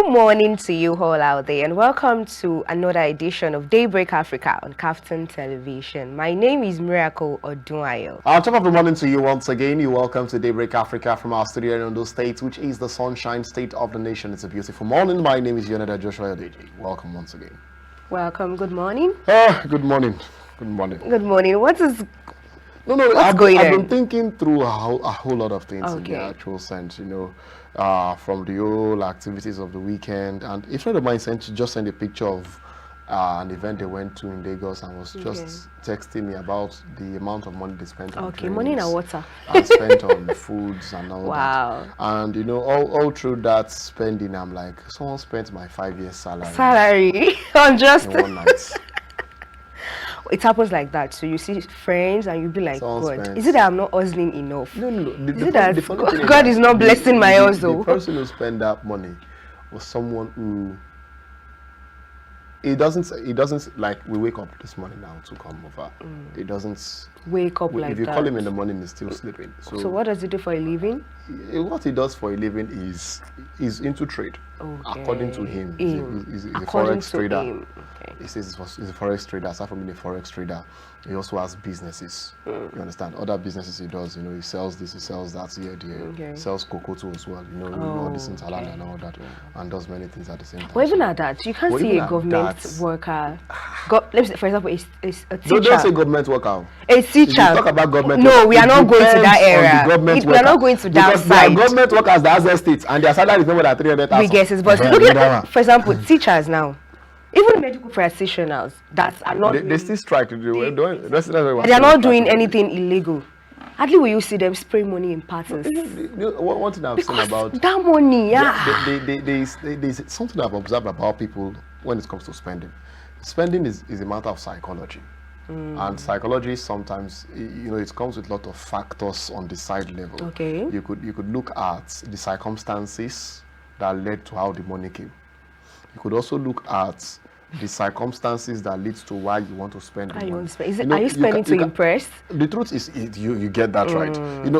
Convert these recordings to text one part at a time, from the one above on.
Good morning to you all out there, and welcome to another edition of Daybreak Africa on KAFTAN Television. My name is Miracle Odunayo. Top of the morning to you once again. You're welcome to Daybreak Africa from our studio in Ondo State, which is the sunshine state of the nation. It's a beautiful morning. My name is Ikhonede. Welcome once again. Welcome. Good morning. Good morning. Good morning. Good morning. What's I've going on? I've been thinking through a whole lot of things in the actual sense, from the whole activities of the weekend. And a friend of mine just sent a picture of an event they went to in Lagos and was just texting me about the amount of money they spent on drinks, money and water. and spent on foods and all Wow. that. And all through that spending, I'm like, someone spent my 5 years Salary on just in one night. It happens like that. So you see friends and you be like, God, is it that I'm not hustling enough? No. Is it that God is not blessing my hustle? The person who spent that money was someone who it doesn't like we wake up this morning now to come over. It doesn't wake up like that. If you call him in the morning, he's still sleeping. So what does he do for a living? What he does for a living is into trade. According to him, he's a forex trader. He says he's a forex trader. Aside from being a forex trader, he also has businesses. You understand? Other businesses he does. He sells this, he sells that here, there. He sells cocoa too as well. All this in Thailand and all that, and does many things at the same time. But even at that, you can't see a government worker. Let's say, for example, a teacher. Don't say government worker. A teacher. If you talk about government. No, we are not going to that area. We are not going to that side. There are government workers that has estates and their salary is no more than 300,000. We guess it, but look at, for example, teachers now. Even medical practitioners that are not. They still strike to do. They are not doing anything illegal. Hardly will you see them spray money in parties. One thing I've seen about that money, there's something I've observed about people when it comes to spending. Spending is a matter of psychology. And psychology sometimes, it comes with a lot of factors on the side level. Okay. You could look at the circumstances that led to how the money came. You could also look at the circumstances that leads to why you want to spend the money. Are you spending to impress? The truth is, you get that right.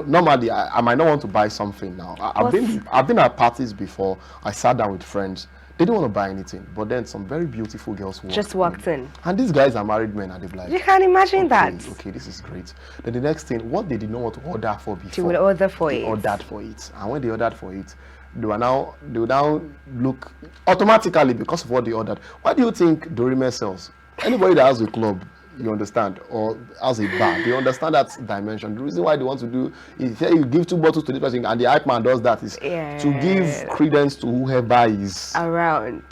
Normally I might not want to buy something now. I've been at parties before. I sat down with friends. They didn't want to buy anything, but then some very beautiful girls walked in. And these guys are married men, and they're like, you can imagine that. Okay, this is great. Then the next thing, what they did not want to order for before, they will order for it. They ordered for it, and when they ordered for it, they will now look automatically because of what they ordered. Why do you think Dorime sells? Anybody that has a club, you understand, or has a bar, they understand that dimension. The reason why they want to do is you give 2 bottles to this person, and the hype man does that is to give credence to whoever is around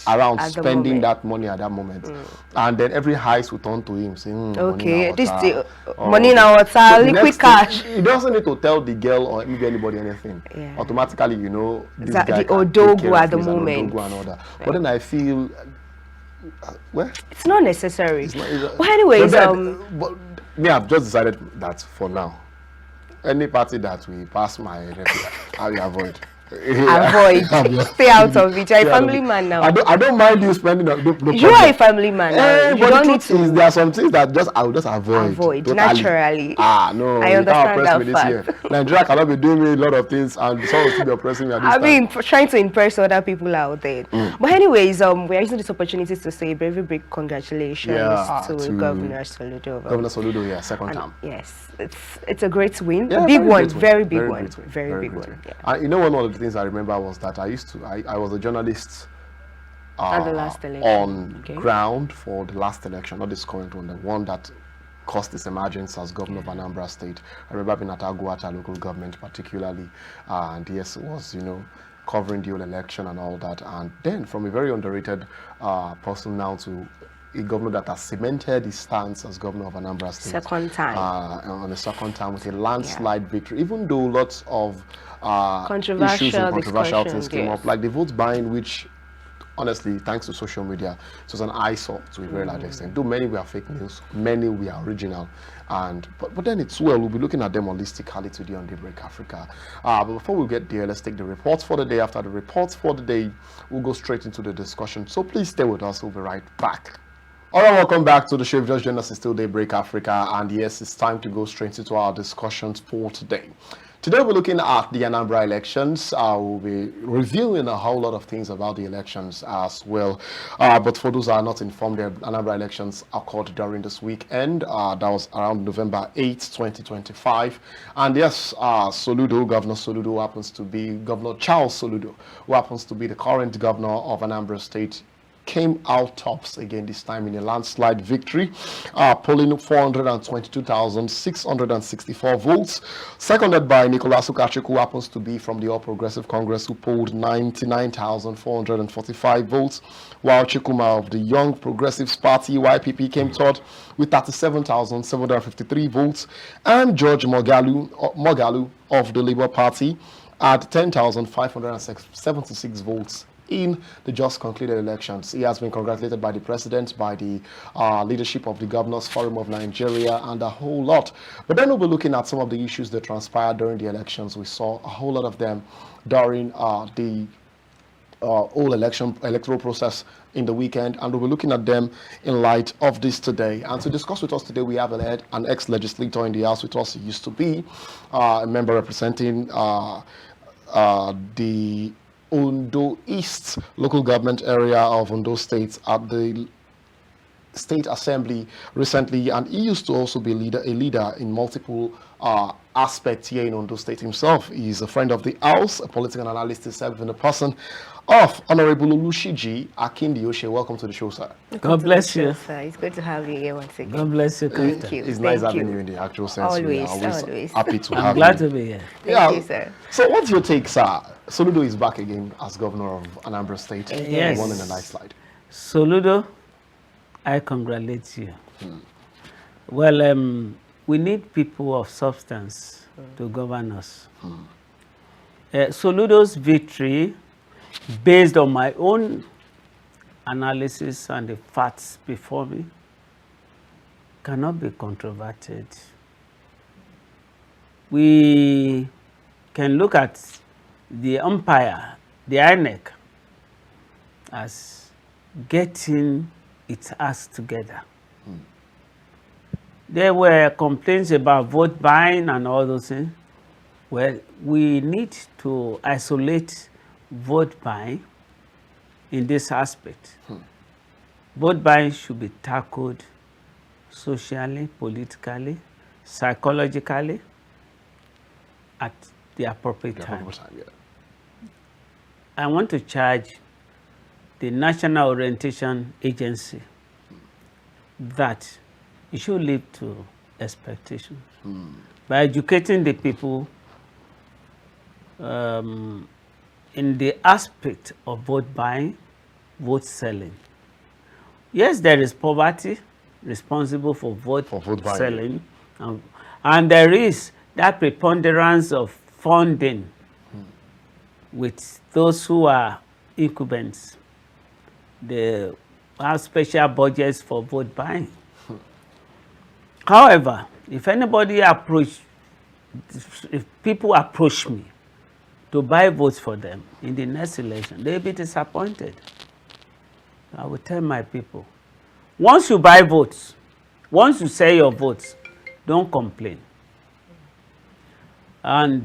spending that money at that moment. And then every eyes will turn to him saying, okay, this is money now, liquid cash. He doesn't need to tell the girl or maybe anybody anything. Automatically, this guy the Odogu at the moment. And all that. But then I feel it's not necessary. But anyways, but me, I've just decided that for now, any party that we pass my I will avoid. Stay out of it. You're a family man now. I don't mind you spending. You are a family man now. You don't need to. There are some things that I will just avoid naturally. No, I understand that fact. Nigeria cannot be doing me a lot of things and someone will still be oppressing me at this time. I mean, trying to impress other people out there. But anyways, we are using this opportunity to say very big congratulations to Governor Soludo. Governor Soludo, second time. Yes, it's a great win. A big one, very big one. Very big one. And one of the things I remember was that I was a journalist at the last election. On ground for the last election, not this current one, the one that caused this emergence as governor of Anambra State. I remember being at Aguata local government particularly, and yes, it was, covering the whole election and all that. And then from a very underrated person now to a governor that has cemented his stance as governor of Anambra State. Second time. On the second time with a landslide victory, even though lots of controversial things came up, like the vote buying, which honestly, thanks to social media, it was an eyesore to a very large extent. Though many were fake news, many were original, but then it's we'll be looking at them holistically today on Daybreak Africa. But before we get there, let's take the reports for the day. After the reports for the day, we'll go straight into the discussion. So please stay with us. We'll be right back. All right, welcome back to the show. If you just joined us, it's still Daybreak Africa, and yes, it's time to go straight into our discussions for today. Today we're looking at the Anambra elections. We'll be reviewing a whole lot of things about the elections as well. But for those who are not informed, the Anambra elections occurred during this weekend. That was around November 8th, 2025. And yes, Soludo, Governor Soludo happens to be, Governor Charles Soludo, who happens to be the current governor of Anambra State, came out tops again this time in a landslide victory, polling 422,664 votes, seconded by Nicholas Ukachukwu, who happens to be from the All Progressive Congress, who polled 99,445 votes, while Chikuma of the Young Progressives Party, YPP, came third with 37,753 votes, and George Mogalu of the Labour Party had 10,576 votes in the just concluded elections. He has been congratulated by the president, by the leadership of the Governors Forum of Nigeria, and a whole lot. But then we'll be looking at some of the issues that transpired during the elections. We saw a whole lot of them during the whole electoral process in the weekend, and we'll be looking at them in light of this today. And to discuss with us today, we have an ex-legislator in the House with us. He used to be a member representing the Ondo East local government area of Ondo State at the State Assembly recently, and he used to also be a leader in multiple aspects here in Ondo State himself. He's a friend of the House, a political analyst himself, and a person of Honorable Olusiji Akindiose. Welcome to the show, sir. God bless you, sir. It's good to have you here once again. God bless you. Thank you. It's nice having you in the actual sense. Always. Happy to have you. I'm glad to be here. Thank you, sir. So what's your take, sir? Soludo is back again as governor of Anambra State. Yes. One in the night slide. Soludo, I congratulate you. Well, we need people of substance to govern us. Soludo's victory, based on my own analysis and the facts before me, cannot be controverted. We can look at the umpire, the INEC, as getting its ass together. There were complaints about vote buying and all those things. Well, we need to isolate vote buying in this aspect. Vote buying should be tackled socially, politically, psychologically at the appropriate time. I want to charge the National Orientation Agency that it should lead to expectations. By educating the people in the aspect of vote buying, vote selling. Yes, there is poverty responsible for vote selling, and there is that preponderance of funding with those who are incumbents. They have special budgets for vote buying. However, if people approach me to buy votes for them in the next election, they'll be disappointed. I will tell my people, once you buy votes, once you sell your votes, don't complain. And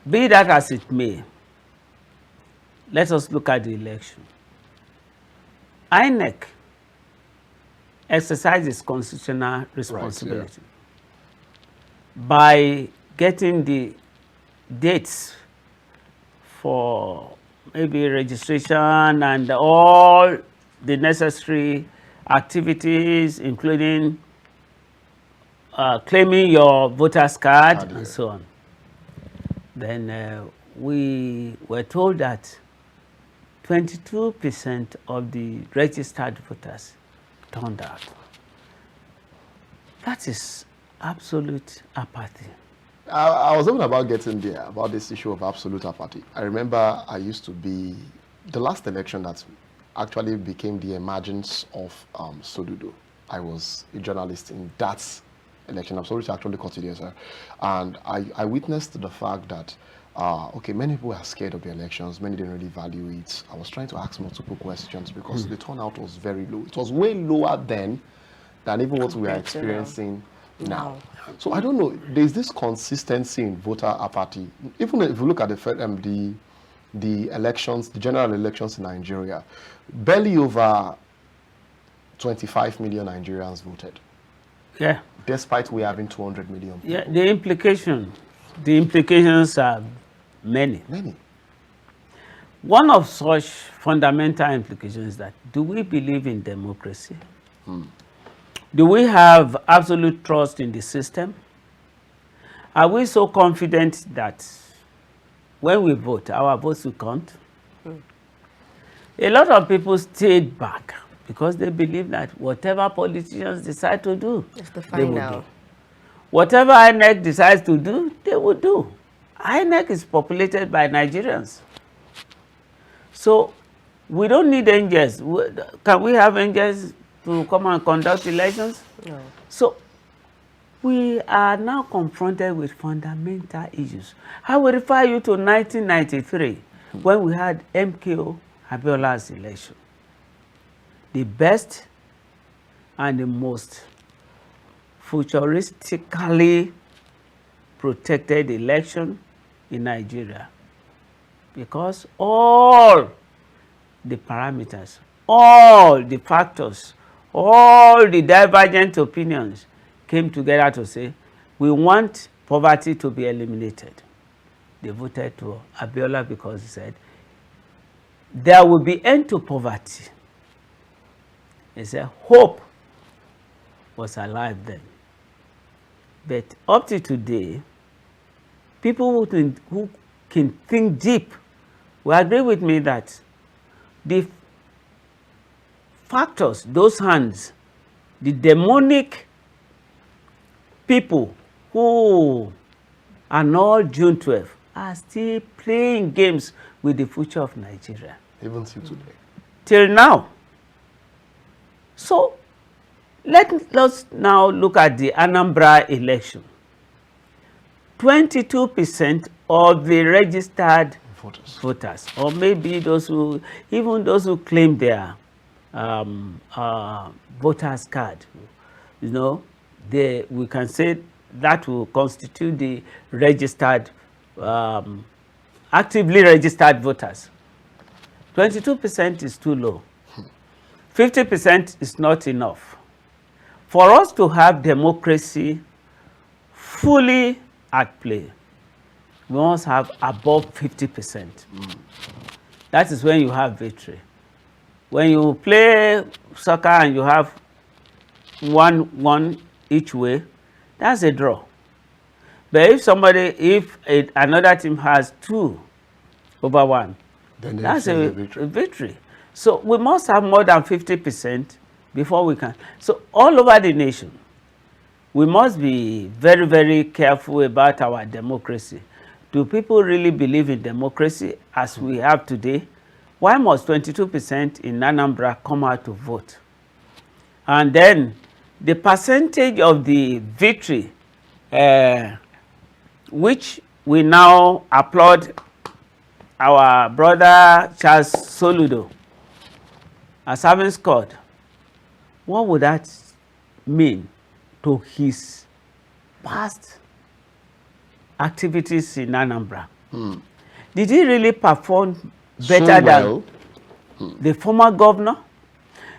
be that as it may, let us look at the election. INEC exercises constitutional responsibility by getting the dates for maybe registration and all the necessary activities, including claiming your voter's card and so on. Then we were told that 22% of the registered voters turned out. That is absolute apathy. I was even about getting there, about this issue of absolute apathy. I remember I used to be, the last election that actually became the emergence of Soludo. I was a journalist in that election. I'm sorry to actually cut you there, sir. And I witnessed the fact that okay, many people are scared of the elections. Many didn't really value it. I was trying to ask multiple questions because the turnout was very low. It was way lower then than even what we are experiencing now. So I don't know. There's this consistency in voter apathy. Even if you look at the elections, the general elections in Nigeria, barely over 25 million Nigerians voted. Yeah. Despite we having 200 million people. Yeah, the implications are many. Many. One of such fundamental implications is that, do we believe in democracy? Do we have absolute trust in the system? Are we so confident that when we vote, our votes will count? A lot of people stayed back because they believe that whatever politicians decide to do, they will do. Whatever INEC decides to do, they will do. INEC is populated by Nigerians. So we don't need angels. Can we have angels to come and conduct elections? No. So we are now confronted with fundamental issues. I will refer you to 1993 when we had MKO Abiola's election. The best and the most futuristically protected election in Nigeria, because all the parameters, all the factors, all the divergent opinions came together to say, we want poverty to be eliminated. They voted to Abiola because he said, there will be end to poverty. He said, hope was alive then. But up to today, people who can think deep will agree with me that the factors, those hands, the demonic people who are not June 12 are still playing games with the future of Nigeria. Even till today. Till now. So let's now look at the Anambra election. 22% of the registered voters, or maybe those who, even those who claim their voters card, you know, we can say that will constitute the registered, actively registered voters. 22% is too low. 50% is not enough. For us to have democracy fully at play, we must have above 50%. That is when you have victory. When you play soccer and you have one each way, that's a draw. But if another team has 2/1, then that's a victory. So we must have more than 50% before we can. So all over the nation, we must be very, very careful about our democracy. Do people really believe in democracy as we have today? Why must 22% in Anambra come out to vote? And then the percentage of the victory, which we now applaud our brother Charles Soludo as having scored, what would that mean to his past activities in Anambra? Did he really perform better than the former governor?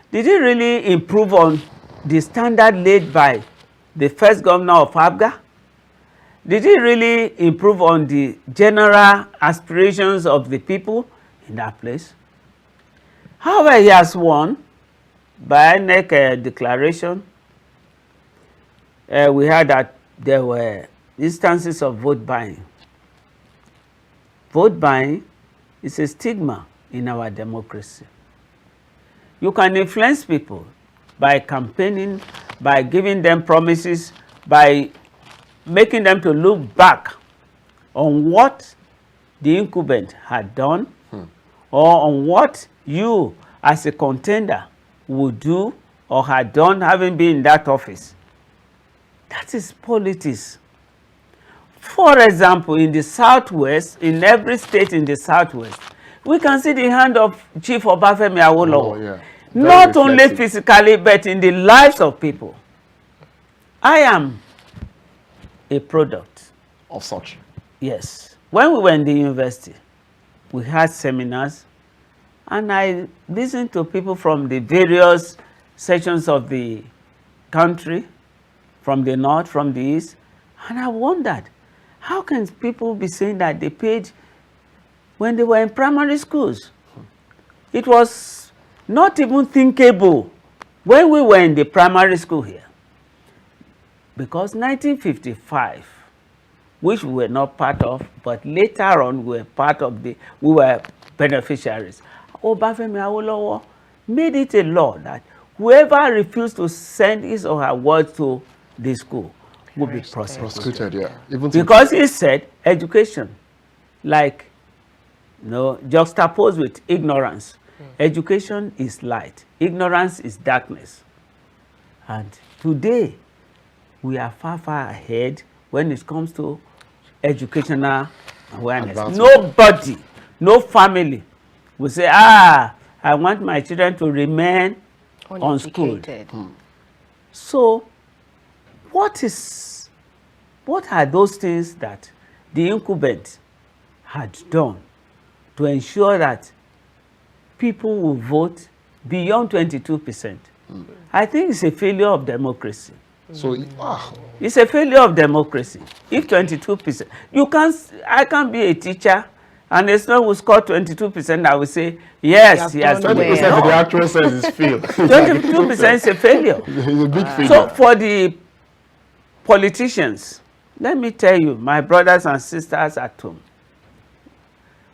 Did he really improve on the standard laid by the first governor of Abga? Did he really improve on the general aspirations of the people in that place? However, he has won by INEC declaration. We heard that there were instances of vote buying. Vote buying is a stigma in our democracy. You can influence people by campaigning, by giving them promises, by making them to look back on what the incumbent had done, or on what you as a contender would do or had done having been in that office. That is politics. For example, in the Southwest, in every state in the Southwest, we can see the hand of Chief Obafemi Awolowo. Not only physically, but in the lives of people. I am a product of such. Yes. When we were in the university, we had seminars, and I listened to people from the various sections of the country, from the north, from the east, and I wondered, how can people be saying that they paid when they were in primary schools? It was not even thinkable when we were in the primary school here. Because 1955, which we were not part of, but later on we were beneficiaries. Obafemi Awolowo made it a law that whoever refused to send his or her word to the school would be prosecuted. Yeah. Even because he said education, like, juxtaposed with ignorance. Education is light, ignorance is darkness. And today, we are far, far ahead when it comes to educational awareness. Nobody, no family will say, I want my children to remain unschooled. So, what are those things that the incumbent had done to ensure that people will vote beyond 22%? I think it's a failure of democracy. So, it's a failure of democracy. If 22%, I can't be a teacher and a student will score 22%, I will say, yes, he has 20% of the actual says is failed. 22% is a failure. It's a big failure. So for the politicians, let me tell you, my brothers and sisters at home,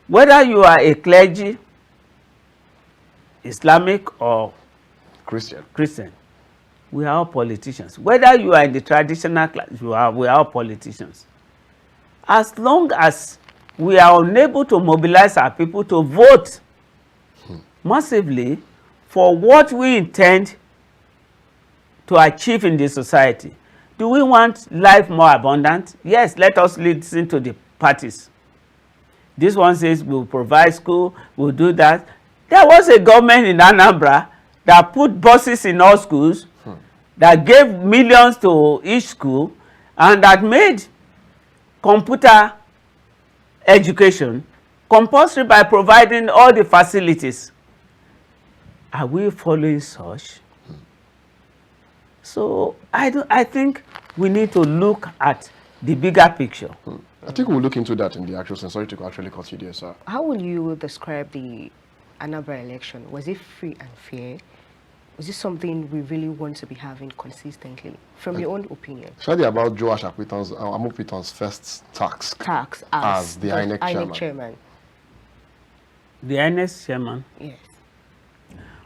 whether you are a clergy, Islamic or Christian, we are all politicians. Whether you are in the traditional class, we are all politicians. As long as we are unable to mobilize our people to vote massively for what we intend to achieve in the society, do we want life more abundant? Yes, let us listen to the parties. This one says we'll provide school, we'll do that. There was a government in Anambra that put buses in all schools, that gave millions to each school, and that made computer education compulsory by providing all the facilities. Are we following such? So I think we need to look at the bigger picture. I think we'll look into that in the actual sense. Sorry to actually cut you there, sir. How will you describe the Anambra election? Was it free and fair? Was this something we really want to be having consistently, from your own opinion? Shadi about Joash Amupitan's first task as the INEC chairman. The INEC chairman? Yes.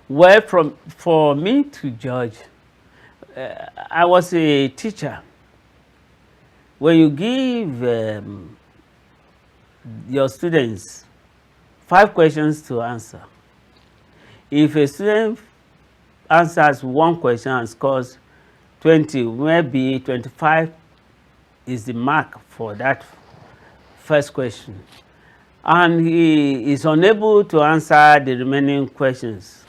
Well, for me to judge, I was a teacher. When you give your students 5 questions to answer, if a student answers 1 question and scores 20, maybe 25 is the mark for that first question, and he is unable to answer the remaining questions,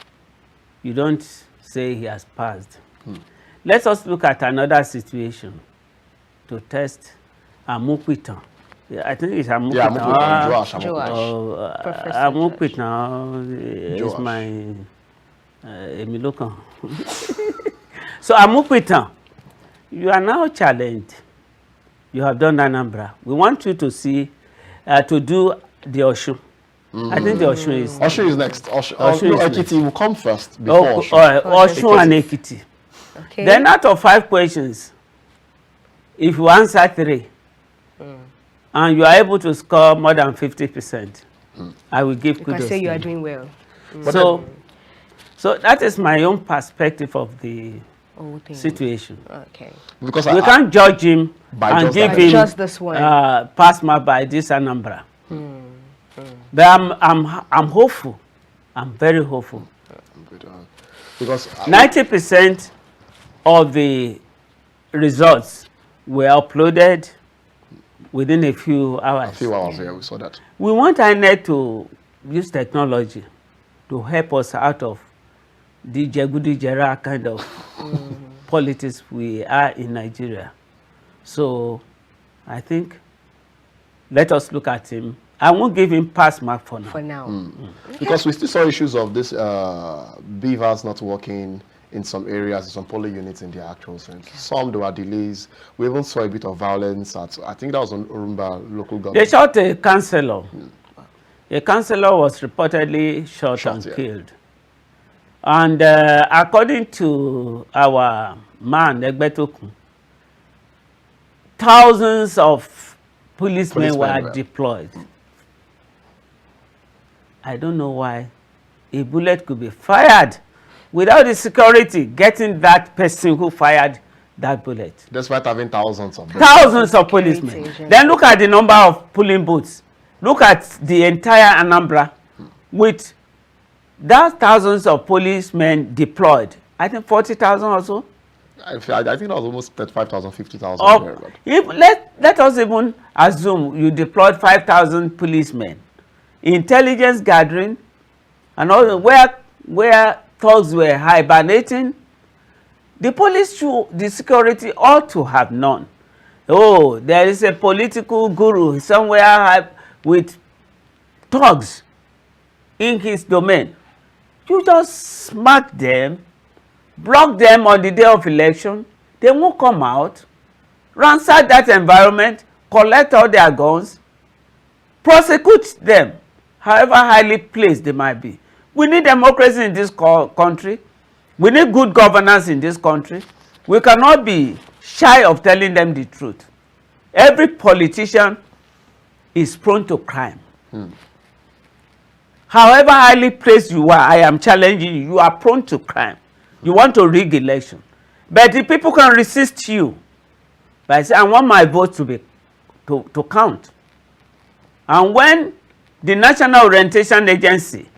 you don't say he has passed. Let us look at another situation to test Amupitan. I think it's Amupitan. Yeah, Joash. Amupitan is my Emilokan. So Amupitan, you are now challenged. You have done Anambra. We want you to see, to do the Osun. I think the Osun is... Osun is next. Ekiti will come first before Osun. Osun and Ekiti. Okay. Then out of 5 questions, if you answer 3, and you are able to score more than 50%, I will give kudos. You can say you are doing well. So that is my own perspective of the situation. Okay. Because we can't judge him and give him just this one. Pass mark by this Anambra. But I'm hopeful. I'm very hopeful. Because 90% of the results were uploaded within a few hours. A few hours, yeah, we saw that. We want INEC to use technology to help us out of the Jegudi-Jera kind of politics we are in Nigeria. So I think let us look at him. I won't give him pass mark for now. For now. Because we still saw issues of this beavers not working in some areas, in some polling units in the actual sense. Some there were delays. We even saw a bit of violence at, I think that was on Urumba local government. They shot a councillor. A councillor was reportedly shot and killed. And according to our man, Egbetokun, thousands of policemen were deployed. I don't know why a bullet could be fired without the security getting that person who fired that bullet. Despite having thousands of them. Thousands of policemen. Then look at the number of polling booths. Look at the entire Anambra with that thousands of policemen deployed. I think 40,000 or so. I think that was almost 35,000, 50,000. Let us even assume you deployed 5,000 policemen. Intelligence gathering and all where thugs were hibernating, the police, the security ought to have known. Oh, there is a political guru somewhere with thugs in his domain. You just smack them, block them on the day of election, they won't come out, ransack that environment, collect all their guns, prosecute them, however highly placed they might be. We need democracy in this country. We need good governance in this country. We cannot be shy of telling them the truth. Every politician is prone to crime. However highly placed you are, I am challenging you, you are prone to crime. You want to rig election. But the people can resist you by saying, I want my vote to count. And when the National Orientation Agency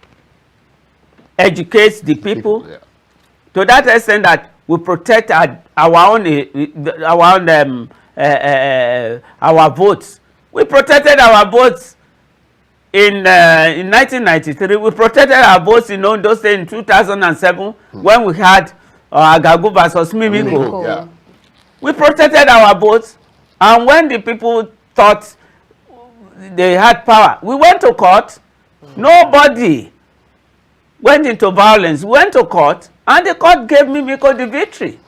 educates the people to that extent that we protect our votes. We protected our votes in 1993. We protected our votes in Ondo State in 2007 when we had Agagu versus Mimiko. Yeah. We protected our votes, and when the people thought they had power, we went to court. Nobody went into violence. We went to court, and the court gave Mimiko the victory.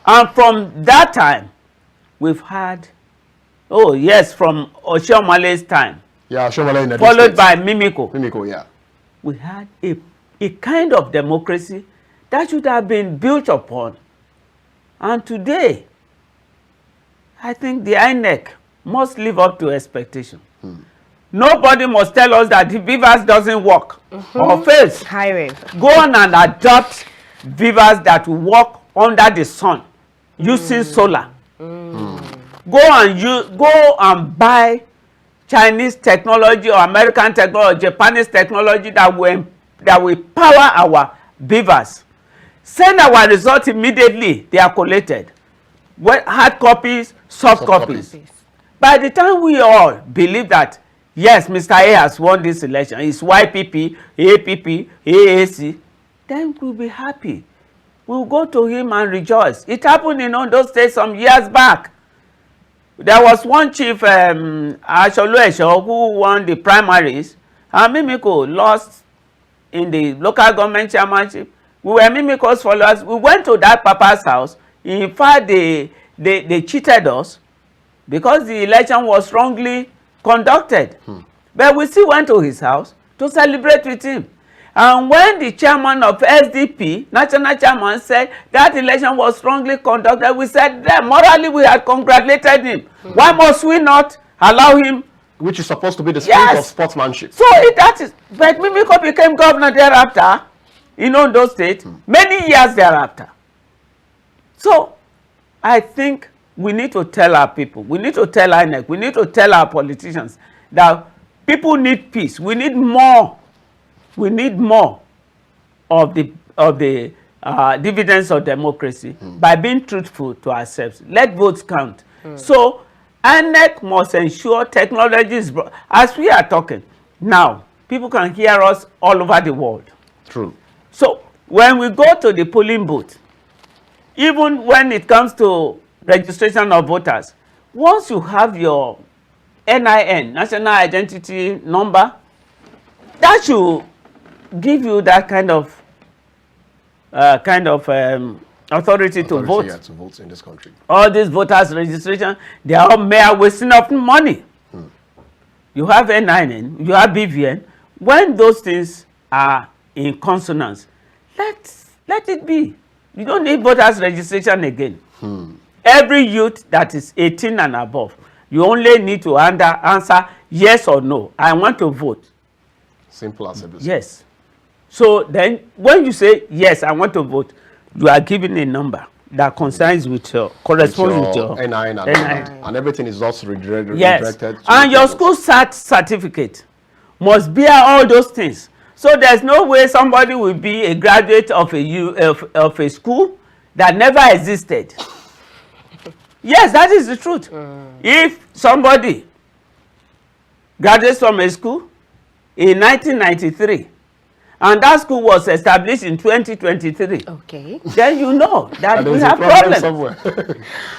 And from that time, we've had, oh yes, from Oshiomale's time. Yeah, Oshiomale followed by Mimiko. Mimiko, yeah. We had a kind of democracy that should have been built upon. And today, I think the INEC must live up to expectation. Nobody must tell us that the Vivas doesn't work or fails. Go on and adopt Vivas that work under the sun using solar. Go and buy Chinese technology or American technology, Japanese technology that will power our Vivas. Send our results immediately. They are collated. Hard copies, soft copies. By the time we all believe that, yes, Mr. A has won this election, it's YPP, APP, AAC, then we'll be happy. We'll go to him and rejoice. It happened in Ondo State some years back. There was one chief, Asoluesho, who won the primaries, and Mimiko lost in the local government chairmanship. We were Mimiko's followers. We went to that papa's house. In fact, they cheated us because the election was wrongly conducted. But we still went to his house to celebrate with him. And when the chairman of SDP, national chairman, said that election was wrongly conducted, we said that morally we had congratulated him. Why must we not allow him? Which is supposed to be the spirit of sportsmanship. So that is, but Mimiko became governor thereafter in Ondo State, many years thereafter. So I think we need to tell our people, we need to tell INEC, we need to tell our politicians that people need peace. We need more. We need more of the dividends of democracy by being truthful to ourselves. Let votes count. So INEC must ensure technology is brought. As we are talking now, people can hear us all over the world. True. So when we go to the polling booth, even when it comes to registration of voters, once you have your NIN, National Identity Number, that should give you that kind of authority to vote. Yeah, to vote in this country. All these voters registration, they are all mere wasting of money. You have NIN, you have BVN. When those things are in consonance, let it be. You don't need voters registration again. Every youth that is 18 and above, you only need to answer yes or no. I want to vote. Simple as ABC. Yes. So then when you say yes, I want to vote, you are given a number that concerns with your, corresponds with your NIN and everything is also redirected. Yes. And your school certificate must bear all those things. So there's no way somebody will be a graduate of a school that never existed. Yes, that is the truth. If somebody graduates from a school in 1993 and that school was established in 2023, Okay. then you know that we have problem problems. somewhere.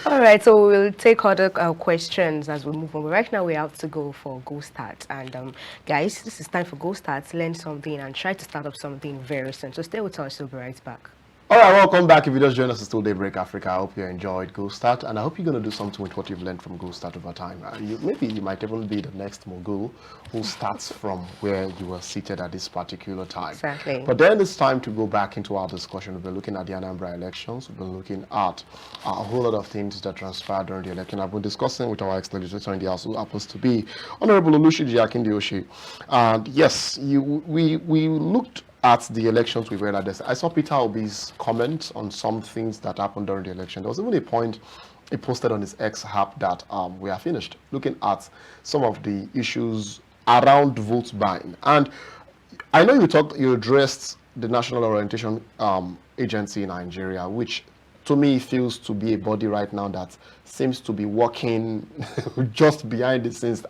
All right, so we'll take other questions as we move on. But right now we have to go for Go Start. And guys, this is time for Go Start. Learn something and try to start up something very soon. So stay with us. We'll be right back. All right, welcome back. If you just joined us, it's still Daybreak Africa. I hope you enjoyed Go Start, and I hope you're going to do something with what you've learned from Go Start over time. Maybe you might even be the next mogul who starts from where you were seated at this particular time. Exactly. But then it's time to go back into our discussion. We've been looking at the Anambra elections. We've been looking at a whole lot of things that transpired during the election. I've been discussing with our ex-legislator in the House, who happens to be Honorable Olusiji Akindiose. And yes, we looked at the elections we were at this. I saw Peter Obi's comments on some things that happened during the election. There was even a point he posted on his X app that we are finished looking at some of the issues around vote buying. And I know you addressed the National Orientation Agency in Nigeria, which to me feels to be a body right now that seems to be working just behind the scenes.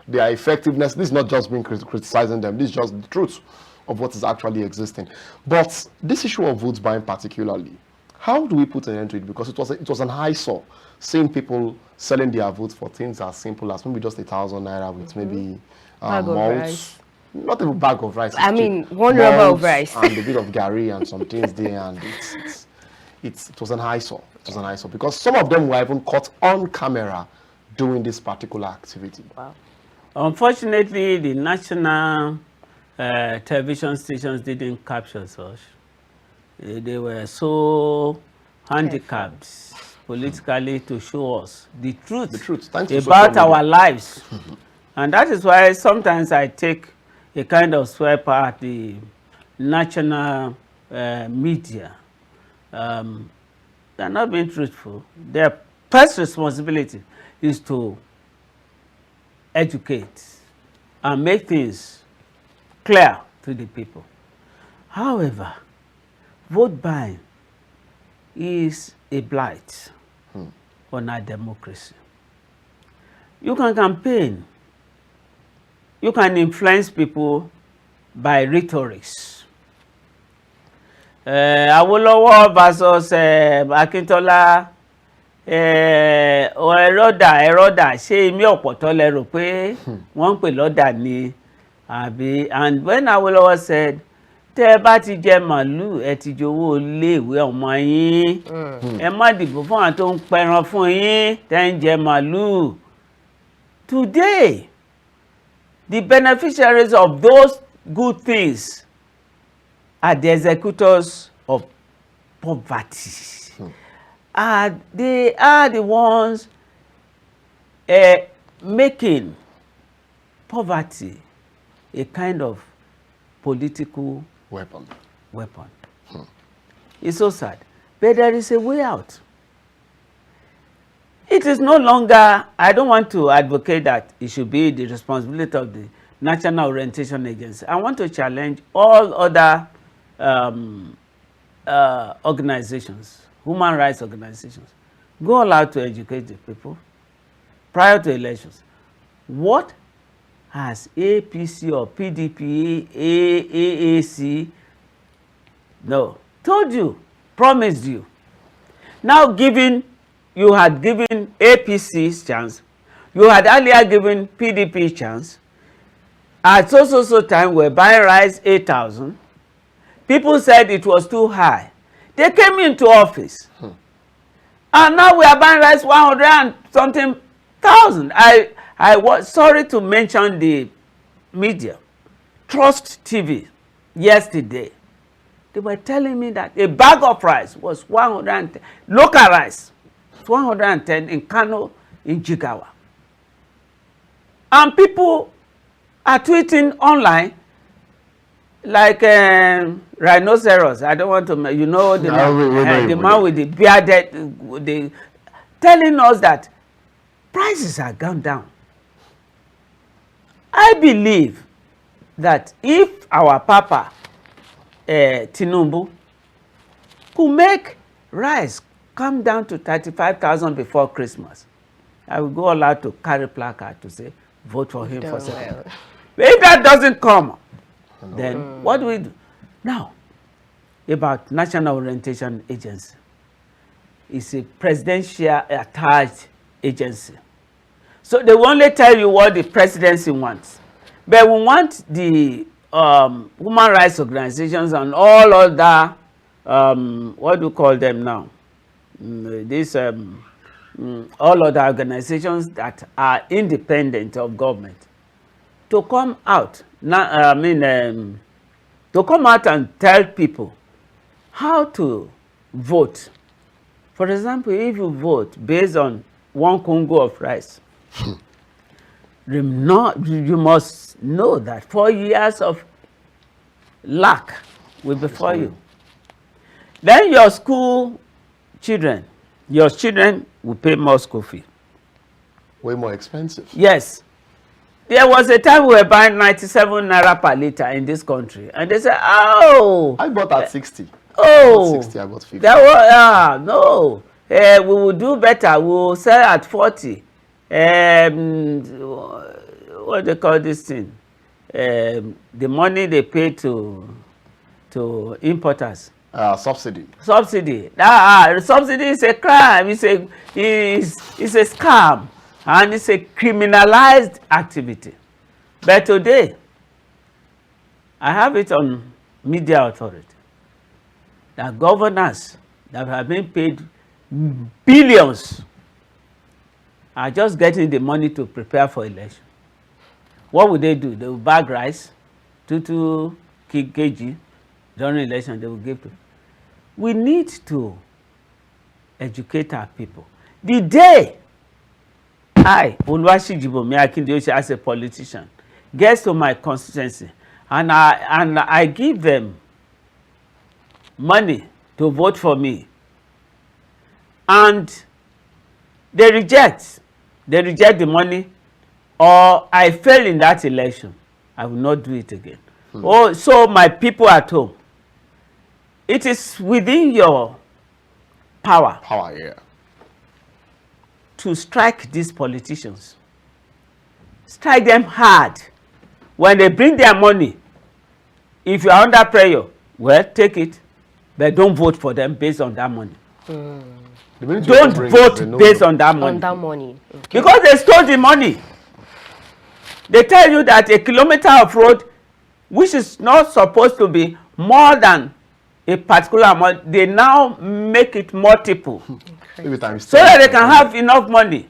Their effectiveness, this is not just being criticizing them, this is just the truth of what is actually existing. But this issue of votes buying particularly, how do we put an end to it? Because it was an eyesore, seeing people selling their votes for things as simple as maybe just 1,000 naira with maybe malts, not even a bag of rice. I mean, one rubber of rice and a bit of gari and some things there, and it was an eyesore. It was an eyesore because some of them were even caught on camera doing this particular activity. Wow. Unfortunately, the national television stations didn't capture such. They were so handicapped politically to show us the truth about our lives. And that is why sometimes I take a kind of swipe at the national media. They're not being truthful. Their first responsibility is to educate and make things clear to the people. However, vote buying is a blight on our democracy. You can campaign, you can influence people by rhetorics. Awolowo versus Akintola, ẹ̀rọ̀dà ṣé imi ọ̀pọ̀tọ́ lẹ rò pé wọ́n ń pè lọ́dà ni àbí. And when Awolowo said, tẹ́ ẹ bá ti jẹ màálù ẹ ti jowó iléèwé ọmọ yín, ẹ má dìbò fún àwọn tó ń pẹran fún yín tẹ́ ń jẹ màálù. Today, the beneficiaries of those good things are the executors of poverty. They are the ones making poverty a kind of political weapon. It's so sad. But there is a way out. It is no longer, I don't want to advocate that it should be the responsibility of the National Orientation Agency. I want to challenge all other organizations, human rights organizations. Go all out to educate the people prior to elections. What has APC or PDP, AAC, told you, promised you, now giving you had given APC's chance, you had earlier given PDP chance. At so time, we're buying rice 8,000. People said it was too high. They came into office. And now we are buying rice 100 and something thousand. I was sorry to mention the media. Trust TV yesterday. They were telling me that a bag of rice was 110. Local rice, 110 in Kano, in Jigawa. And people are tweeting online like rhinoceros. I don't want to, you know, the man with the bearded, telling us that prices have gone down. I believe that if our Papa Tinubu could make rice come down to 35,000 before Christmas, I will go all out to carry placard to say, vote for him for second. If that doesn't come, then what do we do? Now, about National Orientation Agency. It's a presidential attached agency. So they will only tell you what the presidency wants. But we want the human rights organizations and all other, what do you call them now? All other organizations that are independent of government to come out. Now, to come out and tell people how to vote. For example, if you vote based on 1 Congo of rice, you must know that 4 years of lack will be before you. Then your school children, will pay more school fee. Way more expensive. Yes. There was a time we were buying 97 naira per liter in this country. And they said, oh. I bought at 60. Oh. At 60, I bought 50. No. We will do better. We will sell at 40. What do they call this thing? The money they pay to importers. Subsidy. Subsidy. Subsidy is a crime. It's a scam. And it's a criminalized activity. But today, I have it on media authority that governors that have been paid billions are just getting the money to prepare for election. What would they do? They will bag rice, 2 kg during election. They will give to. We need to educate our people. The day Olusiji Akindiose, as a politician, gets to my constituency and I give them money to vote for me, and they reject the money, or I fail in that election, I will not do it again. Oh, so my people at home, it is within your power. To strike these politicians. Strike them hard. When they bring their money, if you are under pressure, well, take it, but don't vote for them based on that money. Don't vote based on that money. Okay. Because they stole the money. They tell you that a kilometer of road, which is not supposed to be more than a particular amount, they now make it multiple. So that they can have enough money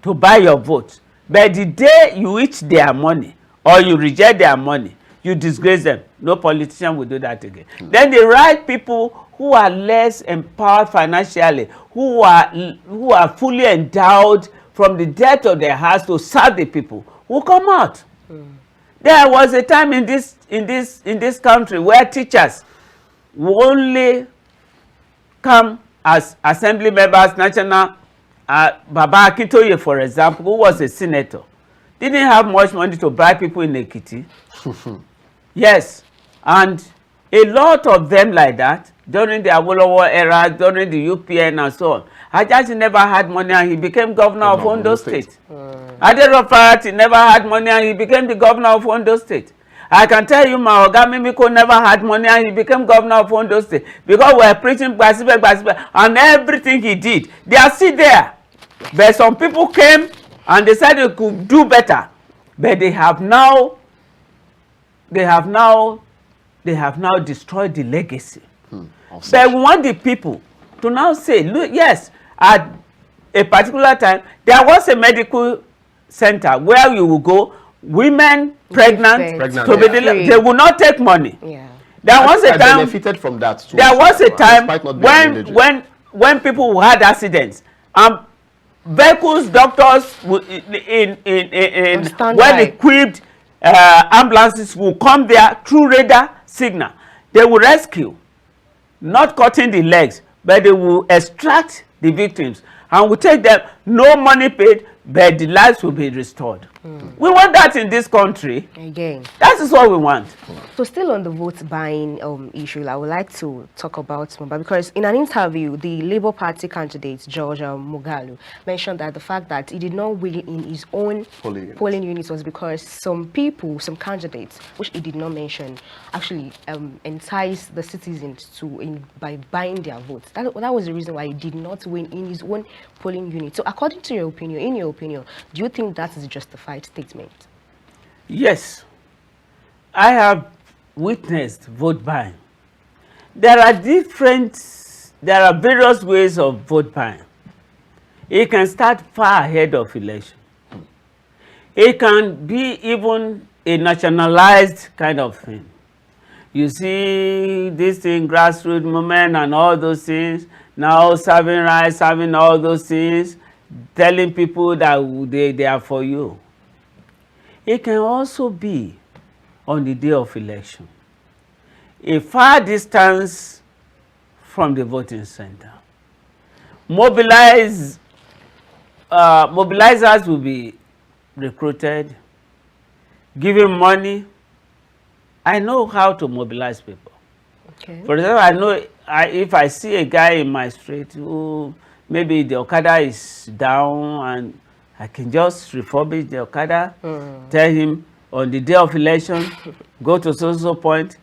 to buy your vote. But the day you eat their money or you reject their money, you disgrace them. No politician will do that again. Then the right people who are less empowered financially, who are fully endowed from the depth of their hearts to serve the people, will come out. There was a time in this country where teachers will only come as assembly members, national. Baba Akintoye, for example, who was a senator, didn't have much money to buy people in Ekiti. Yes, and a lot of them like that during the Awolowo era, during the UPN and so on. Ajayi never had money and he became governor of Ondo State. Aderofat never had money and he became the governor of Ondo State. I can tell you my Oga Mimiko never had money and he became governor of Ondo State because we were preaching Gbasibe, and everything he did. They are still there. But some people came and they said they could do better. But they have now destroyed the legacy. But we want the people to now say, look, yes, at a particular time, there was a medical center where you will go, women pregnant to be they will not take money. Yeah. There was a time benefited from that too. There was a time when people had accidents and vehicles, doctors in well equipped ambulances will come there through radar signal. They will rescue, not cutting the legs, but they will extract the victims and will take them, no money paid, but the lives will be restored. We want that in this country. Again. That is what we want. So still on the vote buying issue, I would like to talk about Mumba, because in an interview, the Labour Party candidate, George Mugalu, mentioned that the fact that he did not win in his own polling units was because some people, some candidates, which he did not mention, actually enticed the citizens by buying their votes. That was the reason why he did not win in his own polling unit. So according to your opinion, do you think that is a justified statement? Yes. I have witnessed vote buying. There are various ways of vote buying. It can start far ahead of election. It can be even a nationalized kind of thing. You see this thing, grassroots movement and all those things, now serving rice, serving all those things, telling people that they are for you. It can also be on the day of election, a far distance from the voting center. Mobilizers will be recruited, given money. I know how to mobilize people. Okay. For example, I know if I see a guy in my street who maybe the Okada is down and I can just refurbish the Okada, tell him on the day of election, go to so point,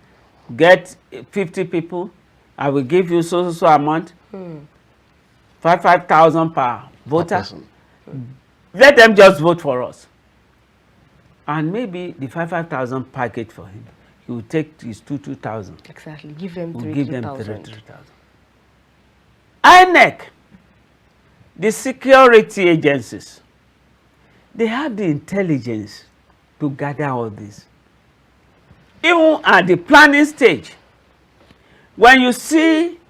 get 50 people, I will give you so amount, 5,000 per voter. Let them just vote for us. And maybe the 5,000 package for him, he will take his 2,000. Exactly. Give them We'll 3,000. INEC, the security agencies, they have the intelligence to gather all this. Even at the planning stage, when you see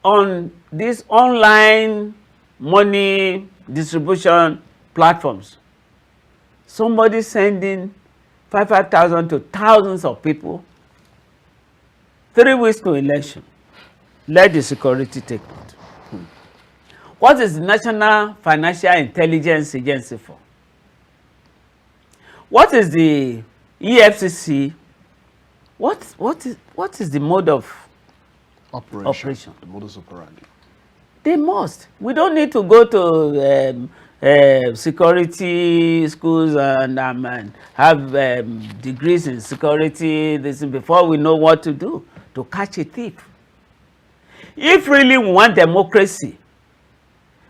on these online money distribution platforms, somebody sending 5,000 to thousands of people, 3 weeks to election, let the security take it. What is the National Financial Intelligence Agency for? What is the EFCC? What is the mode of operation? The modus operandi. They must. We don't need to go to security schools and have degrees in security before we know what to do to catch a thief. If really we want democracy,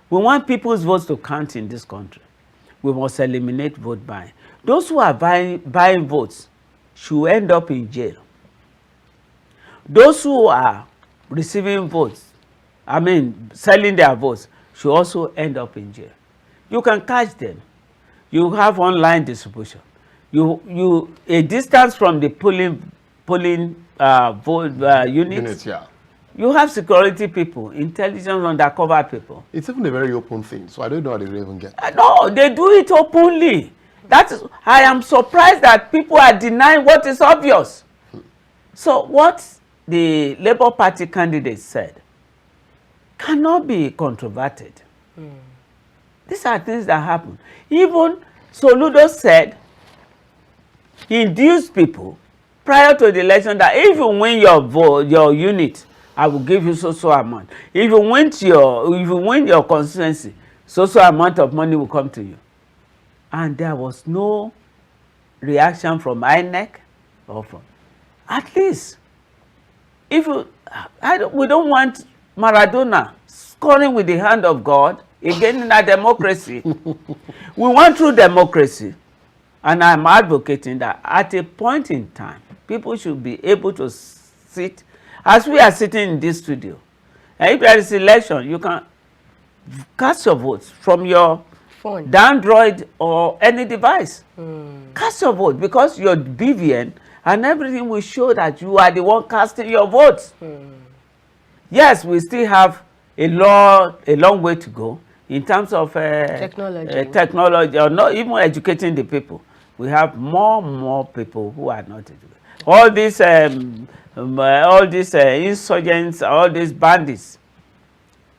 we want people's votes to count in this country, we must eliminate vote buying. Those who are buying votes should end up in jail. Those who are receiving votes, selling their votes, should also end up in jail. You can catch them. You have online distribution. A distance from the polling units. Yeah. You have security people, intelligence undercover people. It's even a very open thing, so I don't know how they even get. No, they do it openly. I am surprised that people are denying what is obvious. So what the Labour Party candidate said cannot be controverted. These are things that happen. Even Soludo said, he induced people prior to the election that if you win your unit, I will give you so amount. If you win your constituency, so amount of money will come to you. And there was no reaction from INEC or from, at least, if you, we don't want Maradona scoring with the hand of God again in a democracy. We want true democracy. And I'm advocating that at a point in time, people should be able to sit, as we are sitting in this studio. And if there is election, you can cast your votes from your phone, Android or any device. Cast your vote, because your BVN and everything will show that you are the one casting your votes. Yes, we still have a long way to go in terms of technology, or not even educating the people. We have more people who are not educated. All these insurgents, all these bandits,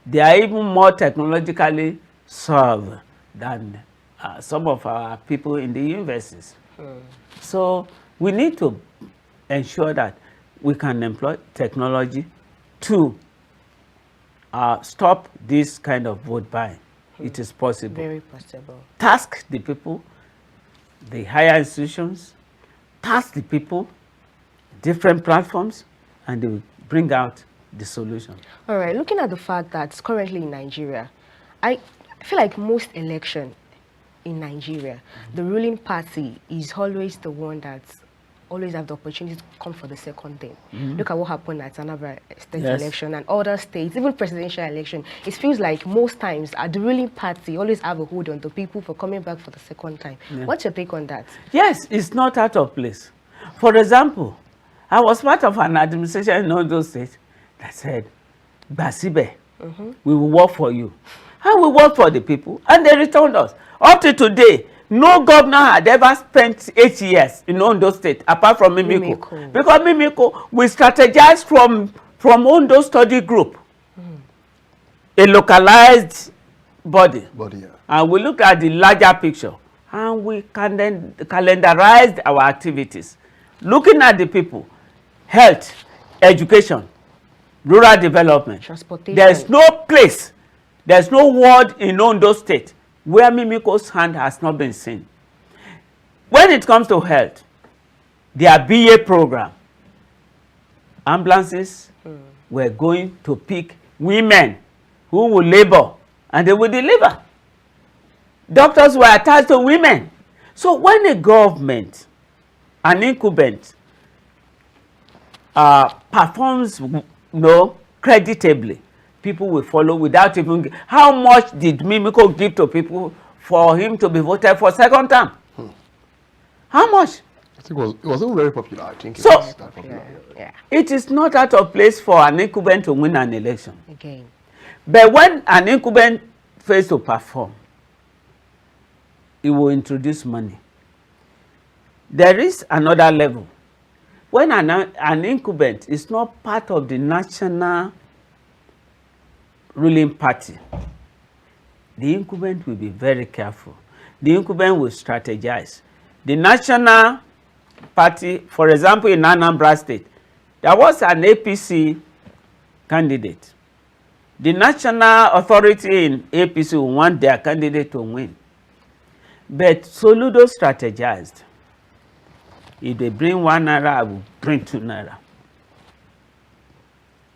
they are even more technologically savvy than some of our people in the universities. So we need to ensure that we can employ technology to stop this kind of vote buying. It is possible. Very possible. Task the people, the higher institutions, task the people, different platforms, and they will bring out the solution. All right, looking at the fact that currently in Nigeria, I feel like most election in Nigeria, the ruling party is always the one that always have the opportunity to come for the second thing. Look at what happened at Anambra state election and other states, even presidential election. It feels like most times the ruling party always have a hold on the people for coming back for the second time. What's your take on that? Yes, it's not out of place. For example, I was part of an administration in Ondo State that said, Basibe, we will work for you. And we work for the people, and they returned us. Up to today, no governor had ever spent 8 years in Ondo State, apart from Mimiko. Because Mimiko, we strategized from Ondo Study Group, a localized body. And we looked at the larger picture, and we calendarized our activities, looking at the people, health, education, rural development. Transportation. There's no place, there's no ward in Ondo State where Mimiko's hand has not been seen. When it comes to health, their BA program, ambulances were going to pick women who will labor and they will deliver. Doctors were attached to women. So when a government, an incumbent, performs creditably, people will follow without even. How much did Mimiko give to people for him to be voted for second term? How much? I think it wasn't very popular. I think it So, was that popular. It is not out of place for an incumbent to win an election. Again. But when an incumbent fails to perform, it will introduce money. There is another level. When an incumbent is not part of the national ruling party, the incumbent will be very careful. The incumbent will strategize. The national party, for example, in Anambra State, there was an APC candidate. The national authority in APC will want their candidate to win. But Soludo strategized. If they bring 1 naira, I will bring 2 naira.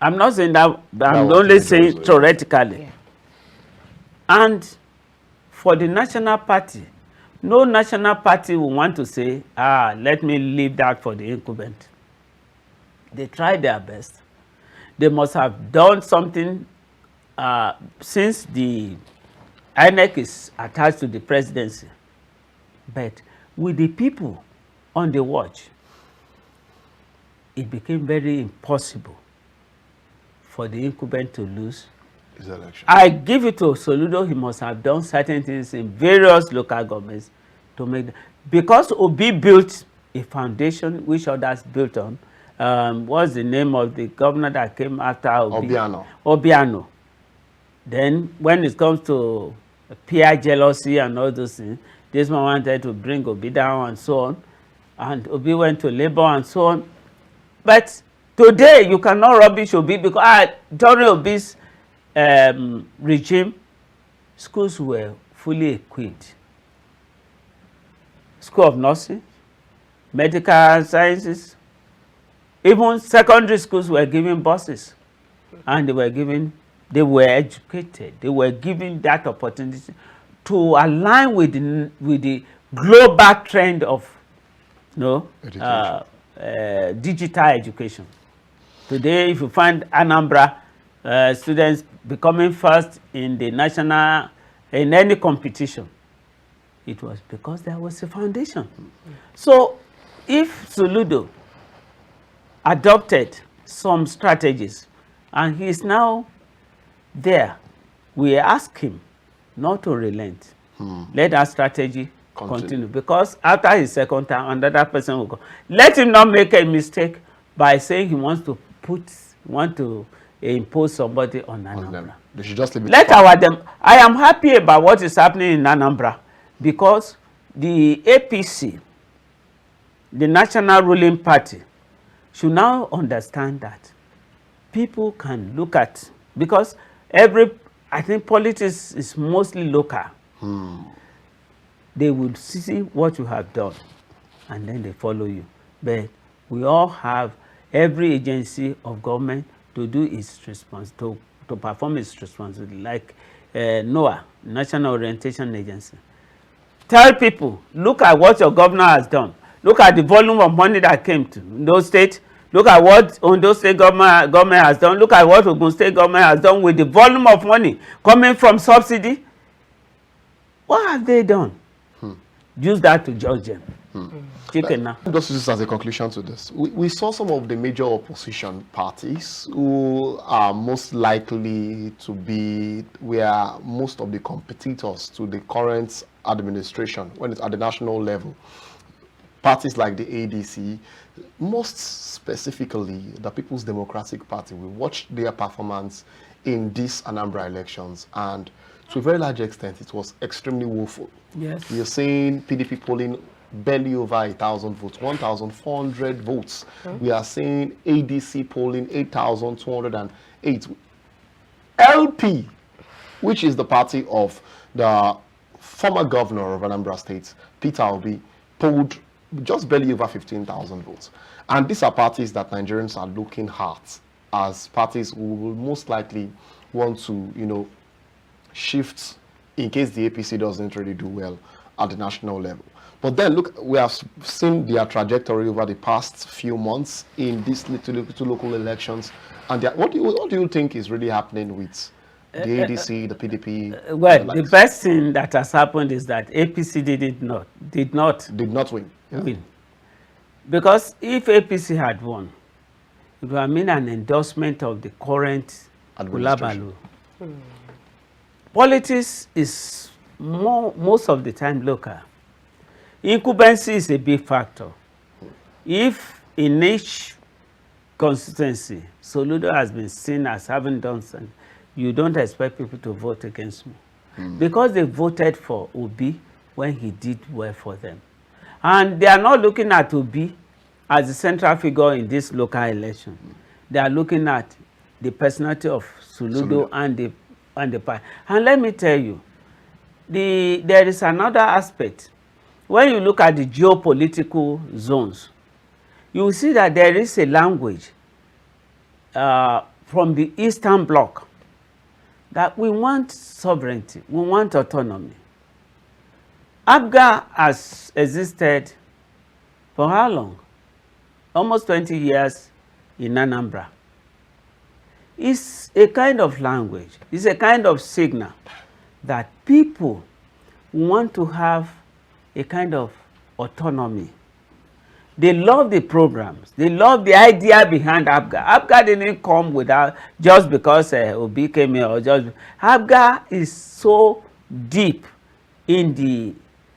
I'm not saying that, but I'm only saying theoretically. Yeah. And for the national party, no national party will want to say, let me leave that for the incumbent. They tried their best. They must have done something since the INEC is attached to the presidency. But with the people on the watch, it became very impossible for the incumbent to lose his election. I give it to Soludo. He must have done certain things in various local governments to make because Obi built a foundation which others built on. What's the name of the governor that came after Obi? Obiano. Then when it comes to peer jealousy and all those things, this man wanted to bring Obi down and so on. And Obi went to labor and so on. But today you cannot rubbish Obi because during Obi's regime, schools were fully equipped. School of Nursing, medical sciences, even secondary schools were given buses, and they were educated. They were given that opportunity to align with the global trend of digital education. Today, if you find Anambra students becoming first in the national, in any competition, it was because there was a foundation. So if Soludo adopted some strategies and he is now there, we ask him not to relent. Let that strategy continue. Because after his second term, another person will go. Let him not make a mistake by saying he wants to impose somebody on Anambra. They should just leave it. I am happy about what is happening in Anambra, because the APC, the national ruling party, should now understand that people can look at, because I think politics is mostly local. They will see what you have done and then they follow you. But we all have, every agency of government to do its to perform its responsibility, like NOAA, National Orientation Agency. Tell people, look at what your governor has done. Look at the volume of money that came to those states. Look at what Ondo State government has done. Look at what Ogun State government has done with the volume of money coming from subsidy. What have they done? Use that to judge them. Just use this as a conclusion to this. We saw some of the major opposition parties who are most likely to be where most of the competitors to the current administration when it's at the national level. Parties like the ADC, most specifically the People's Democratic Party. We watched their performance in these Anambra elections, and to a very large extent it was extremely woeful. Yes. You're saying PDP polling barely over 1,000 votes, 1,400 votes. We are saying ADC polling 8,208. LP, which is the party of the former governor of Anambra State, Peter Obi, polled just barely over 15,000 votes. And these are parties that Nigerians are looking at as parties who will most likely want to, shift in case the APC doesn't really do well at the national level. But then look, we have seen their trajectory over the past few months in these two local elections. And what do you think is really happening with the ADC, the PDP? Well, the best thing that has happened is that APC did not win. Win. Because if APC had won, it would have mean an endorsement of the current Kulabalu. Politics is most of the time local. Incumbency is a big factor. If in each constituency, Soludo has been seen as having done something, you don't expect people to vote against me. Because they voted for Obi when he did well for them. And they are not looking at Obi as the central figure in this local election. They are looking at the personality of Soludo and the party. And let me tell you, there is another aspect. When you look at the geopolitical zones, you will see that there is a language from the Eastern Bloc that we want sovereignty, we want autonomy. ABGA has existed for how long? Almost 20 years in Anambra. It's a kind of language, it's a kind of signal that people want to have a kind of autonomy. They love the programs. They love the idea behind ABGA. ABGA didn't come without just because Obi came here or just. ABGA is so deep in the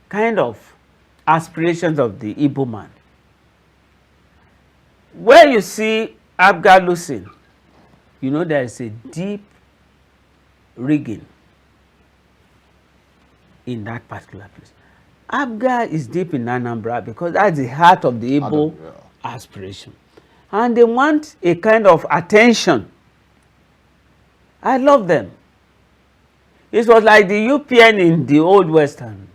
kind of aspirations of the Igbo man. Where you see ABGA losing, there is a deep rigging in that particular place. ABGA is deep in Anambra because that's the heart of the Igbo aspiration. And they want a kind of attention. I love them. It was like the UPN in the old Western.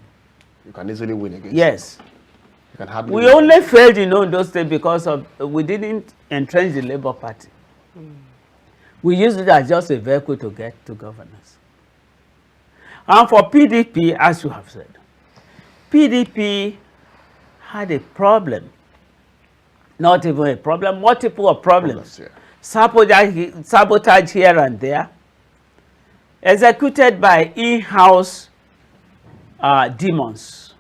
You can easily win against Yes. can hardly. We only failed in Ondo State because of we didn't entrench the Labour Party. We used it as just a vehicle to get to governance. And for PDP, as you have said, PDP had a problem. Not even a problem, multiple of problems. Sabotage here and there. Executed by in-house demons.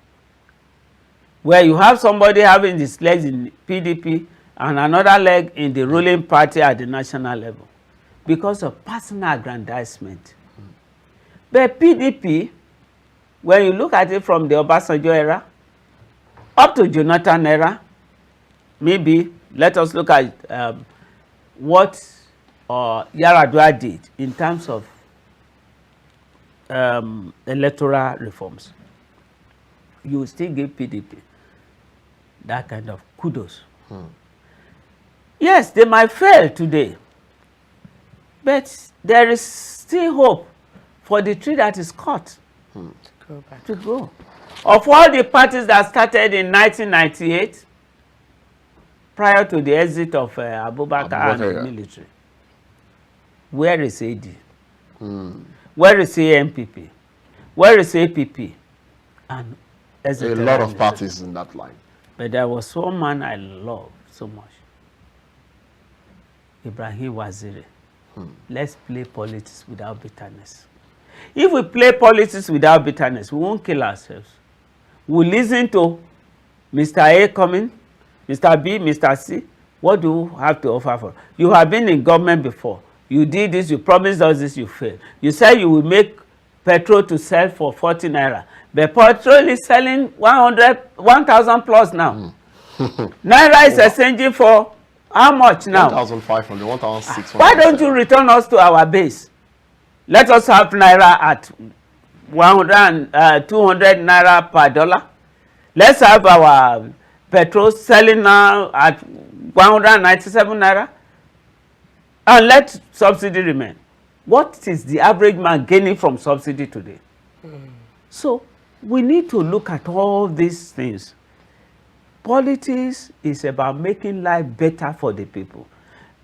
Where you have somebody having his legs in PDP and another leg in the ruling party at the national level. Because of personal aggrandizement. But PDP, when you look at it from the Obasanjo era, up to Jonathan era, maybe let us look at what Yar'Adua did in terms of electoral reforms. You still give PDP that kind of kudos. Yes, they might fail today, but there is still hope for the tree that is cut to grow. Of all the parties that started in 1998, prior to the exit of Abubakar and the military, where is AD? Where is AMPP? Where is APP? And a lot of parties in that line. But there was one man I love so much. Ibrahim Waziri. Let's play politics without bitterness. If we play politics without bitterness, we won't kill ourselves. We'll listen to Mr. A coming, Mr. B, Mr. C. What do you have to offer for? You have been in government before. You did this, you promised us this, you failed. You said you will make petrol to sell for 40 naira. But petrol is selling 1,000 plus now. Naira is exchanging for how much now? 1,500, 1,600. Why don't you return us to our base? Let us have naira at 200 naira per dollar. Let's have our petrol selling now at 197 naira. And let subsidy remain. What is the average man gaining from subsidy today? So we need to look at all these things. Politics is about making life better for the people.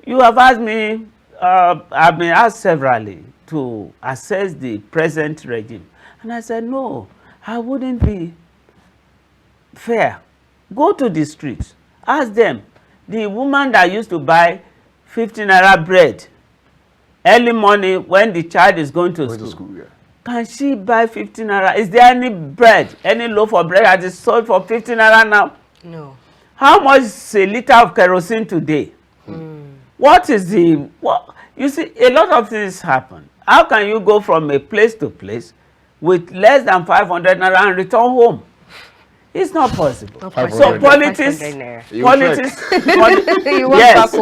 You have asked me, I've been asked severally to assess the present regime. And I said, no, I wouldn't be fair. Go to the streets. Ask them. The woman that used to buy 50 naira bread early morning when the child is going to school, can she buy 50 naira? Is there any bread, any loaf of bread that is sold for 50 naira now? No. How much is a liter of kerosene today? What is the... You see, a lot of things happen. How can you go from a place to place with less than 500 naira and return home? It's not possible. So politics, you want yes.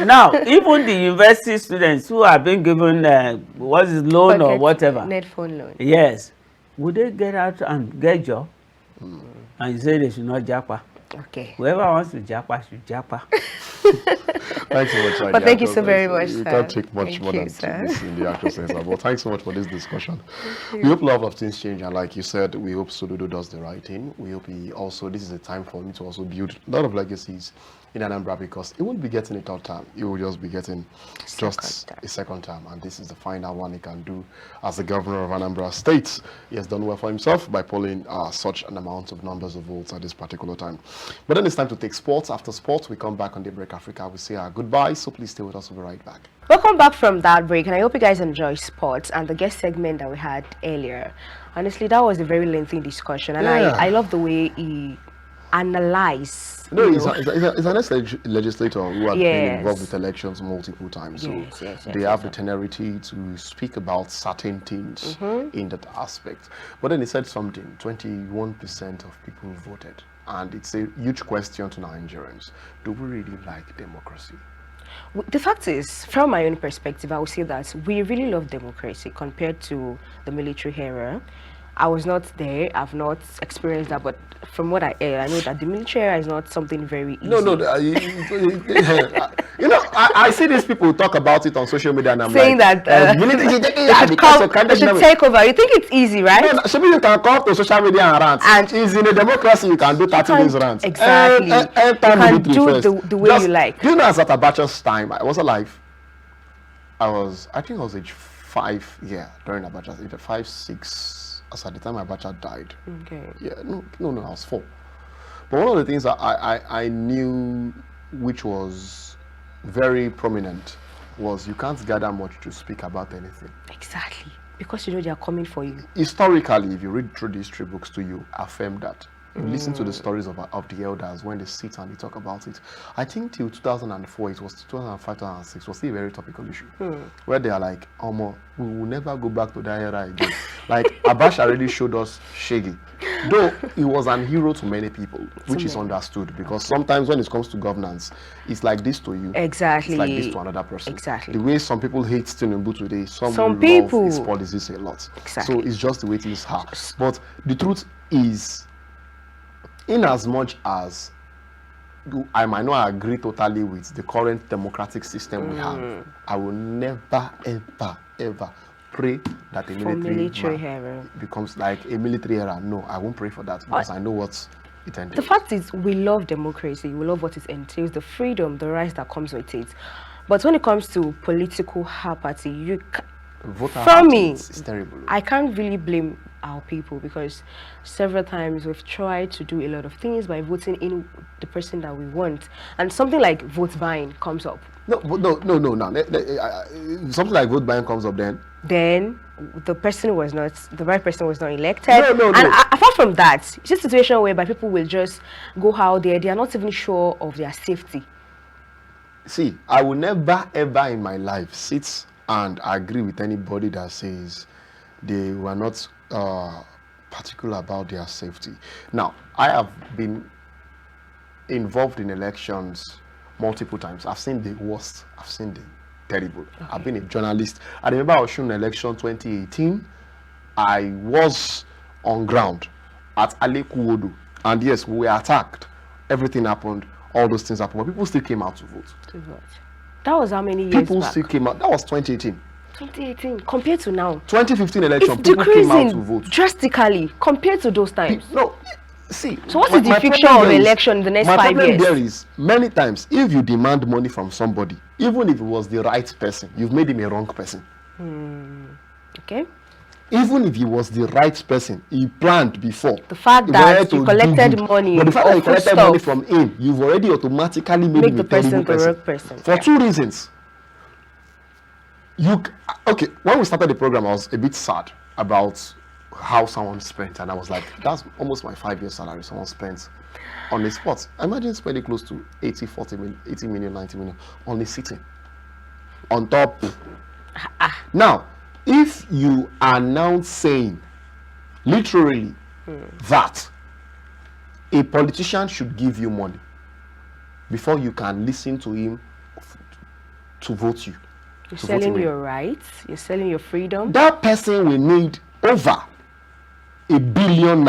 Now, even the university students who have been given what is loan or whatever, net phone loan. Yes, would they get out and get job? And you say they should not japa. Okay. Whoever wants to japa should japa. Thanks so much. But thank you so very much, You sir. can't take much Thank more you, than sir. this in the actual sense. But thanks so much for this discussion. We hope a lot of things change, and like you said, we hope Soludo does the right thing. We hope he also, this is a time for me to also build a lot of legacies in Anambra, because he won't be getting a third time. He will just be getting just a second time, and this is the final one he can do as the governor of Anambra State. He has done well for himself by polling such an amount of numbers of votes at this particular time. But then it's time to take sports. After sports, we come back on Daybreak Africa. We say our goodbye, so please stay with us. We'll be right back. Welcome back from that break, and I hope you guys enjoy sports and the guest segment that we had earlier. Honestly, that was a very lengthy discussion, and I love the way he analyzed. No, he's an ex-legislator who has been involved with elections multiple times. So they have the temerity to speak about certain things in that aspect. But then he said something, 21% of people voted. And it's a huge question to Nigerians. Do we really like democracy? The fact is, from my own perspective, I would say that we really love democracy compared to the military era. I was not there. I've not experienced that, but from what I hear, I know that the military era is not something very easy. No, you know, I see these people talk about it on social media, and I'm saying like, that they should take over. You think it's easy, right? No, maybe you can come to social media and rant. And is in a democracy, you can do 30 days rant. Exactly. You can do the way you like. Do you know, as at Abacha's time, I was alive. I think I was age 5, during Abacha's age 5, 6. As at the time Abacha died. Okay. Yeah, no, I was 4. But one of the things that I knew, which was very prominent, was you can't gather much to speak about anything. Exactly. Because you know they are coming for you. Historically, if you read through the history books to you, affirm that. You listen to the stories of the elders when they sit and they talk about it. I think till 2004, it was 2005, 2006, was still a very topical issue. Where they are like, we will never go back to that era again. Like, Abacha already showed us Shaggy. Though he was an hero to many people, which is understood, because sometimes when it comes to governance, it's like this to you. Exactly. It's like this to another person. Exactly. The way some people hate Tinubu today, some people love his policies a lot. Exactly. So it's just the way things are. But the truth is, in as much as I might not agree totally with the current democratic system we have, I will never, ever pray that a military era becomes like a military era. No, I won't pray for that, because I know what it entails. The fact is, we love democracy. We love what it entails, the freedom, the rights that comes with it. But when it comes to political apathy, for me, it's terrible. I can't really blame our people, because several times we've tried to do a lot of things by voting in the person that we want, and something like vote buying comes up. No. Something like vote buying comes up, then the person was not, the right person was not elected. No. Apart from that, it's a situation whereby people will just go out there, they are not even sure of their safety. See, I will never ever in my life sit and agree with anybody that says they were not particular about their safety. Now, I have been involved in elections multiple times. I've seen the worst. I've seen the terrible. Okay. I've been a journalist. I remember I was shooting election 2018. I was on ground at Alekuwodo, and yes, we were attacked. Everything happened. All those things happened, but people still came out to vote. That was how many years people back? Still came out. That was 2018. 2018 compared to now. 2015 election, it's people came out to vote drastically compared to those times. No, see. So what is the future of election in the next 5 years? My problem there is, many times, if you demand money from somebody, even if it was the right person, you've made him a wrong person. Okay. Even if he was the right person, he planned before. The fact that you collected money, but the fact that you collected money from him, you've already automatically made him a terrible person. For 2 reasons. Okay, when we started the program, I was a bit sad about how someone spent, and I was like, that's almost my 5-year salary someone spent on the spot. Imagine spending close to 80 million, 90 million on a sitting. On top. Now, if you are now saying, literally, that a politician should give you money before you can listen to him to vote you. You're selling your rights, you're selling your freedom. That person will need over ₦1 billion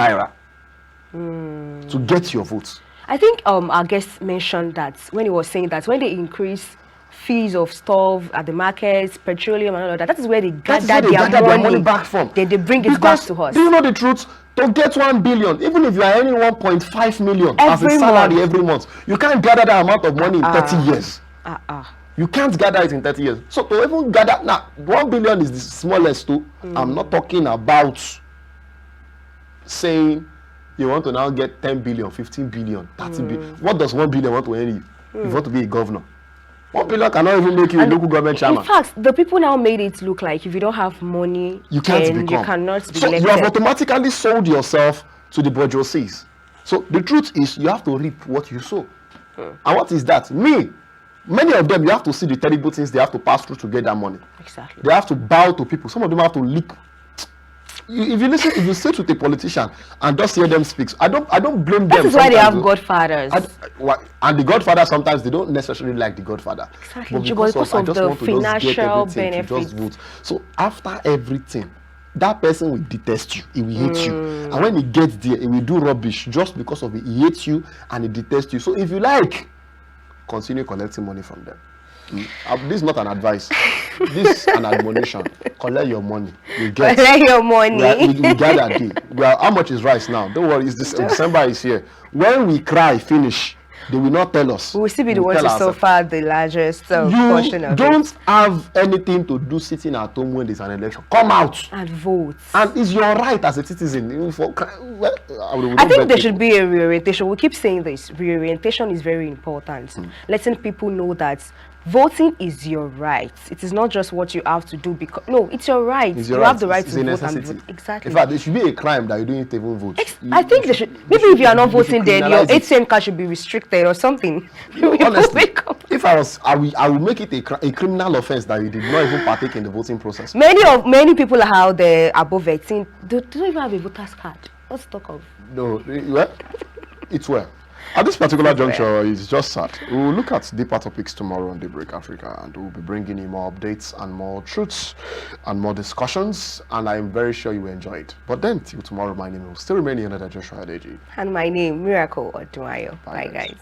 to get your votes. I think our guest mentioned that when he was saying that when they increase fees of stuff at the markets, petroleum and all of that, that is where they gather their money back from. They bring it back to us. Do you know the truth? To get 1 billion, even if you are earning 1.5 million as a salary every month, you can't gather that amount of money in 30 years. You can't gather it in 30 years. So to even gather, now 1 billion is the smallest too. I'm not talking about saying you want to now get 10 billion, 15 billion, 30 billion. What does 1 billion want to earn you? You want to be a governor. 1 billion cannot even make you a local government chairman. In fact, the people now made it look like if you don't have money, you cannot be elected. So you have automatically sold yourself to the bourgeoisies. So the truth is, you have to reap what you sow. And what is that? Many of them, you have to see the terrible things they have to pass through to get that money. Exactly. They have to bow to people. Some of them have to lick. If you sit with a politician and just hear them speak, I don't blame them. That is why they have godfathers. And the godfather, sometimes they don't necessarily like the godfather. Exactly. But because of the financial benefits. Just vote. So after everything, that person will detest you. He will hate you. And when he gets there, he will do rubbish just because of it. He hates you and he detests you. So if you like, continue collecting money from them. This is not an advice. This is an admonition. Collect your money. You get. Collect your money. We get that day. Well, how much is rice now? Don't worry. December is here. When we cry, finish. They will not tell us. We will still be the ones to suffer the largest portion of it. You don't have anything to do sitting at home when there's an election. Come out and vote. And it's your right as a citizen. I think there should be a reorientation. We keep saying this. Reorientation is very important. Letting people know that voting is your right. It is not just what you have to do because no, it's your right. You have the right to vote and vote. Exactly. In fact, it should be a crime that you don't even vote. I think they should. Maybe if you are not voting, then your ATM card should be restricted or something. Honestly, if I will make it a criminal offense that you did not even partake in the voting process. Many people are out there above 18 don't even have a voter's card. Let's talk of. No, it's well. At this particular juncture, it's just sad. We will look at deeper topics tomorrow on Daybreak Africa, and we'll be bringing you more updates and more truths and more discussions, and I'm very sure you will enjoy it. But then, till tomorrow, my name will still remain Ikhonede Joshua Adeji. And my name, Miracle Odunayo. Bye, guys.